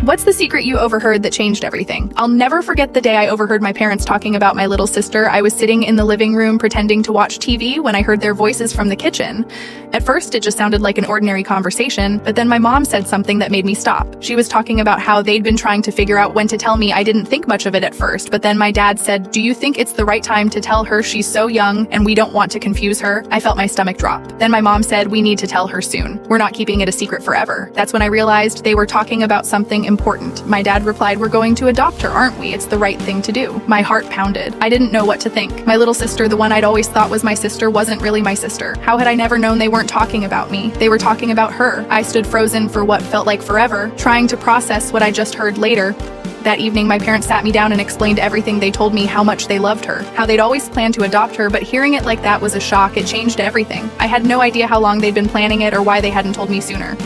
What's the secret you overheard that changed everything? I'll never forget the day I overheard my parents talking about my little sister. I was sitting in the living room pretending to watch TV when I heard their voices from the kitchen. At first, it just sounded like an ordinary conversation, but then my mom said something that made me stop. She was talking about how they'd been trying to figure out when to tell me. I didn't think much of it at first, but then my dad said, "Do you think it's the right time to tell her? She's so young and we don't want to confuse her." I felt my stomach drop. Then my mom said, "We need to tell her soon. We're not keeping it a secret forever." That's when I realized they were talking about something important. My dad replied, "We're going to adopt her, aren't we? It's the right thing to do." My heart pounded. I didn't know what to think. My little sister, the one I'd always thought was my sister, wasn't really my sister. How had I never known they weren't talking about me? They were talking about her. I stood frozen for what felt like forever, trying to process what I just heard later. That evening, my parents sat me down and explained everything. They told me how much they loved her, how they'd always planned to adopt her, but hearing it like that was a shock. It changed everything. I had no idea how long they'd been planning it or why they hadn't told me sooner.